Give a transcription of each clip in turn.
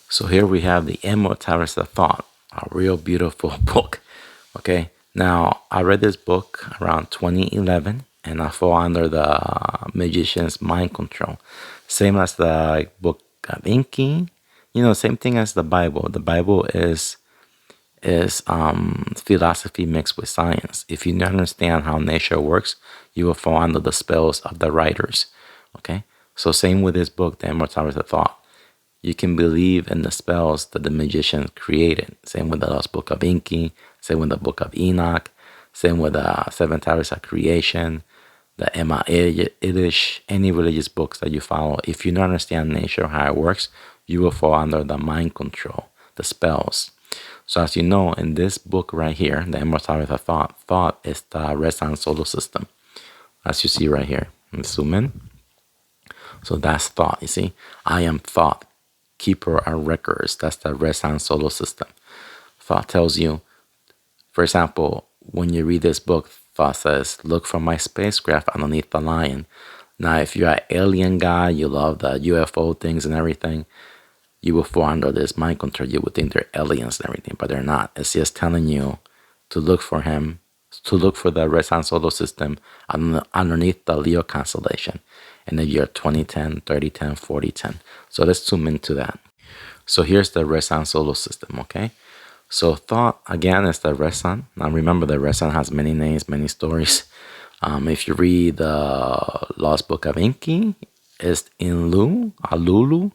So here we have the Immortality of Thought, a real beautiful book. Okay, now I read this book around 2011, and I fall under the magician's mind control, same as the book of Inky. Same thing as the Bible. The Bible is philosophy mixed with science. If you don't understand how nature works, you will fall under the spells of the writers. Okay, so same with this book, The Immortality of Thought. You can believe in the spells that the magician created. Same with the Lost Book of Inky. Same with the Book of Enoch. Same with the Seven Tablets of Creation, the Emma Yiddish, any religious books that you follow. If you don't understand nature, how it works, you will fall under the mind control, the spells. So as you know, in this book right here, The Immortality of Thought, thought is the red sun solar system. As you see right here. Let's zoom in. So that's thought, you see. I am thought, keeper of records. That's the red sun solar system. Thought tells you, for example, when you read this book, thought says, look for my spacecraft underneath the lion. Now, if you're an alien guy, you love the UFO things and everything, you will fall under this mind control. You would think they're aliens and everything, but they're not. It's just telling you to look for him, to look for the red sun solar system underneath the Leo constellation in the year 2010, 3010, 4010. So let's zoom into that. So here's the red sun solar system, okay? So thought, again, is the red sun. Now remember, the red sun has many names, many stories. If you read the Lost Book of Inky, it's Alulu,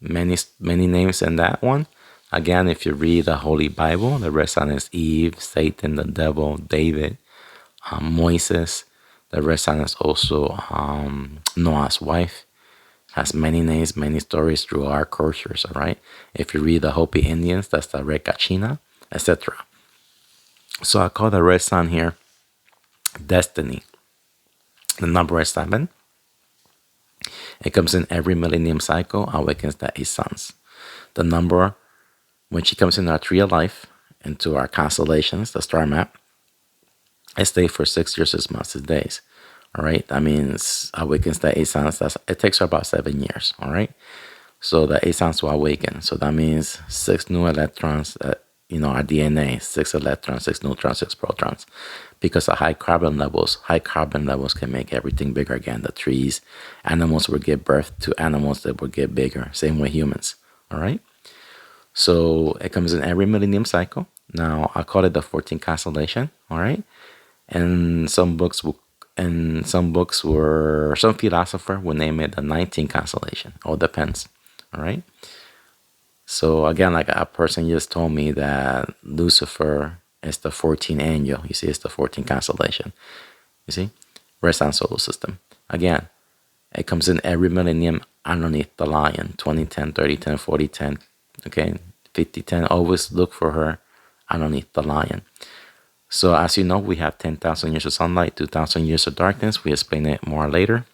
many names in that one. Again, if you read the Holy Bible, the red sun is Eve, Satan, the devil, David, Moses. The red sun is also Noah's wife. Has many names, many stories through our cultures, all right? If you read the Hopi Indians, that's the red Kachina, etc. So I call the red sun here destiny. The number is 7. It comes in every millennium cycle, awakens the 8 suns. The number, when she comes in our tree of life, into our constellations, the star map, it stays for 6 years, 6 months, 6 days. All right, that means awakens the 8 suns. It takes her about 7 years. All right, so the 8 suns will awaken. So that means 6 new electrons. Our DNA, 6 electrons, 6 neutrons, 6 protons. Because of high carbon levels can make everything bigger again. The trees, animals will give birth to animals that will get bigger. Same with humans. All right. So it comes in every millennium cycle. Now I call it the 14th constellation. All right, and some philosopher will name it the 19th constellation. All depends. All right. So again, like a person just told me that Lucifer is the 14th angel. You see, it's the 14th constellation. You see, red sun solar system. Again, it comes in every millennium underneath the lion. 2010, 3010, 4010. Okay, 5010. Always look for her underneath the lion. So as you know, we have 10,000 years of sunlight, 2,000 years of darkness. We explain it more later.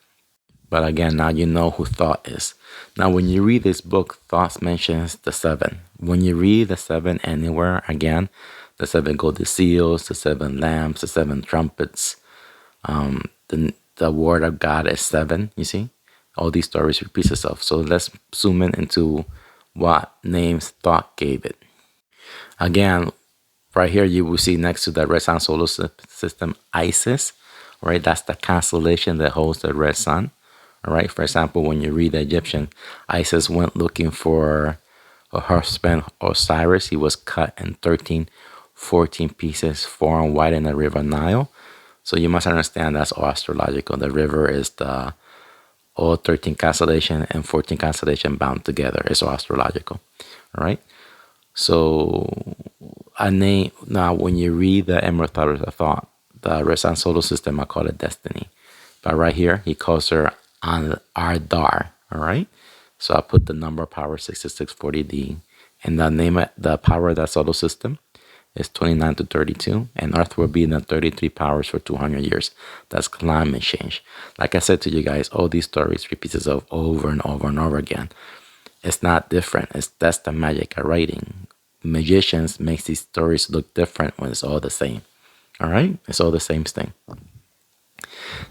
But again, now you know who thought is. Now, when you read this book, thought mentions the 7. When you read the 7 anywhere, again, the 7 golden seals, the 7 lamps, the 7 trumpets, the word of God is 7, you see? All these stories repeat itself. So let's zoom in into what names thought gave it. Again, right here, you will see next to the red sun solar system, Isis, right? That's the constellation that holds the red sun. All right. For example, when you read the Egyptian, Isis went looking for her husband Osiris. He was cut in 14 pieces, 4 on white in the river Nile. So you must understand that's all astrological. The river is the all 13 constellation and 14 constellation bound together. It's all astrological. All right. So now when you read the Immortality of Thought, the red sun solar system, I call it destiny. But right here, he calls her Ardar. All right. So I put the number power 6640D, and the name of the power of that solar system is 29 to 32, and Earth will be in the 33 powers for 200 years. That's climate change. Like I said to you guys, all these stories repeat itself over and over and over again. It's not different. That's the magic of writing. Magicians makes these stories look different when it's all the same. All right, it's all the same thing.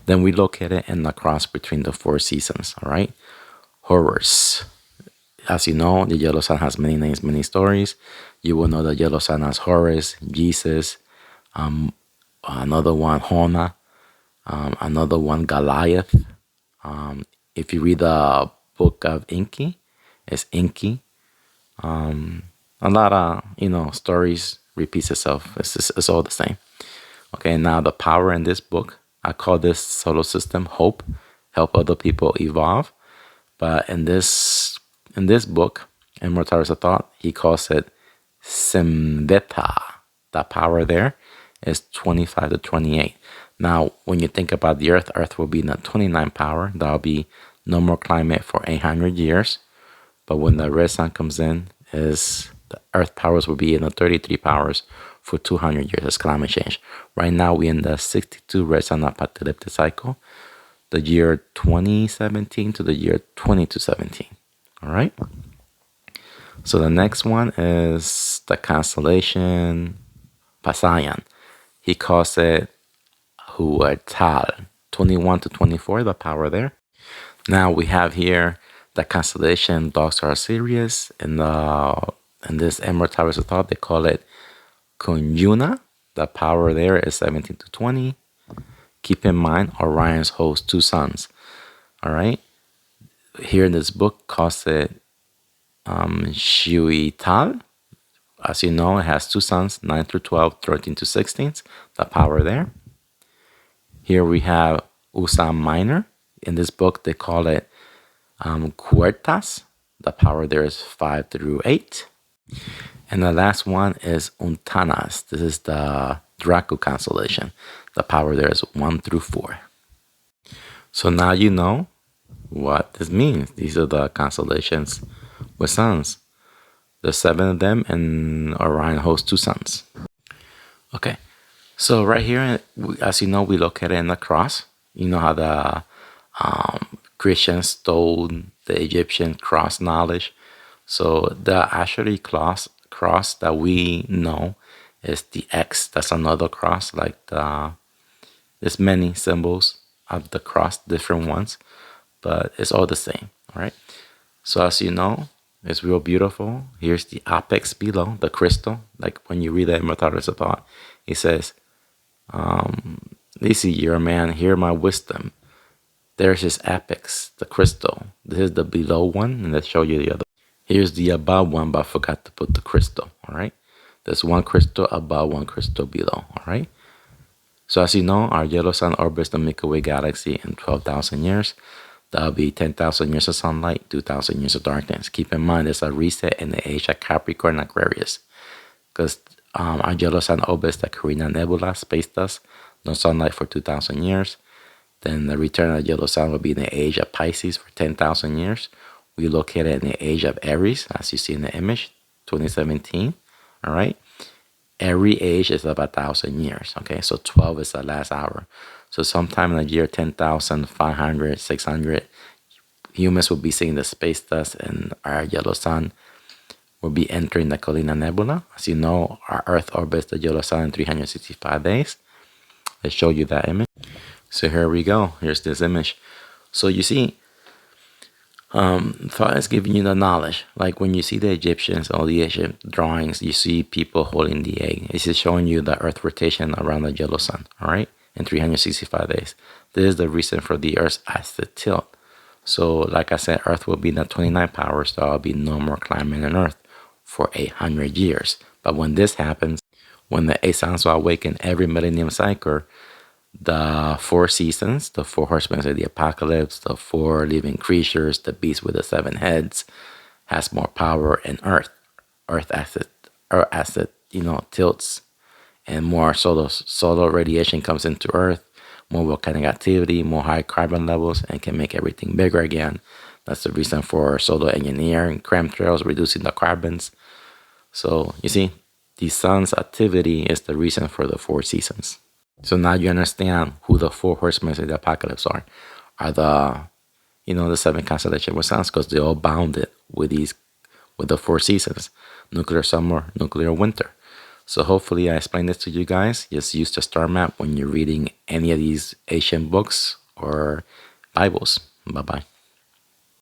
Then we locate it in the cross between the 4 seasons. All right, Horus As you know, the yellow sun has many names, many stories. You will know the yellow sun as Horus, Jesus, another one Hona, another one Goliath. If you read the book of Inky, it's Inky. A lot of stories repeats itself. It's all the same. Okay, now the power in this book, I call this solar system hope, help other people evolve. But in this book, Immortality of Thought, he calls it Simveta. The power there is 25 to 28. Now, when you think about the Earth will be in the 29 power. That'll be no more climate for 800 years. But when the red sun comes in, is the Earth powers will be in the 33 powers for 200 years as climate change. Right now, we're in the 62 red sun apocalyptic cycle, the year 2017 to the year 2217. All right. So the next one is the constellation Pasayan. He calls it Huertal, 21 to 24, the power there. Now we have here the constellation Dogs Are Sirius. In this Immortality of Thought, they call it Kunyuna. The power there is 17 to 20. Keep in mind, Orion's hosts 2 suns. All right. Here in this book, calls it Shuital. As you know, it has 2 suns, 9 through 12, 13 to 16. The power there. Here we have Usa Minor. In this book, they call it Cuertas. The power there is 5 through 8. And the last one is Untanas. This is the Draco constellation. The power there is 1 through 4. So now you know what this means. These are the constellations with suns. There's 7 of them, and Orion hosts 2 suns. Okay, so right here, as you know, we located in the cross. You know how the Christians stole the Egyptian cross knowledge. So the actually cross that we know is the X. That's another cross. Like there's many symbols of the cross, different ones, but it's all the same. All right. So as you know, it's real beautiful. Here's the apex below, the crystal. Like when you read the Immortality of Thought, it says, "Listen, you're a man. Hear my wisdom." There's his apex, the crystal. This is the below one, and let's show you the other. Here's the above one, but I forgot to put the crystal. All right. There's one crystal above, one crystal below. All right. So as you know, our yellow sun orbits the Milky-way galaxy in 12,000 years. That'll be 10,000 years of sunlight, 2,000 years of darkness. Keep in mind, there's a reset in the age of Capricorn and Aquarius. Because our yellow sun orbits the Carina Nebula, space dust, no sunlight for 2,000 years. Then the return of the yellow sun will be in the age of Pisces for 10,000 years. We located in the age of Aries, as you see in the image, 2017. All right. Every age is about 1,000 years. Okay. So 12 is the last hour. So sometime in the year 10,500, 600, humans will be seeing the space dust, and our yellow sun will be entering the Carina Nebula. As you know, our Earth orbits the yellow sun in 365 days. Let's show you that image. So here we go. Here's this image. So you see, Thoth is giving you the knowledge. Like when you see the Egyptians, all the Egyptian drawings, you see people holding the egg. This is showing you the Earth rotation around the yellow sun. All right. In 365 days. This is the reason for the Earth's axis tilt. So, like I said, Earth will be in the 29 powers. So there will be no more climate on Earth for 800 years. But when this happens, when the 8 suns will awaken every millennium cycle, the 4 seasons, the 4 horsemen of the apocalypse, the 4 living creatures, the beast with the 7 heads, has more power in Earth. Earth axis, tilts. And more solar radiation comes into Earth, more volcanic activity, more high carbon levels, and can make everything bigger again. That's the reason for solar engineering, chemtrails, reducing the carbons. So you see, the sun's activity is the reason for the 4 seasons. So now you understand who the 4 horsemen of the apocalypse are. Are the 7 constellations with suns, because they're all bounded with the 4 seasons: nuclear summer, nuclear winter. So hopefully I explained this to you guys. Just use the star map when you're reading any of these ancient books or Bibles. Bye-bye.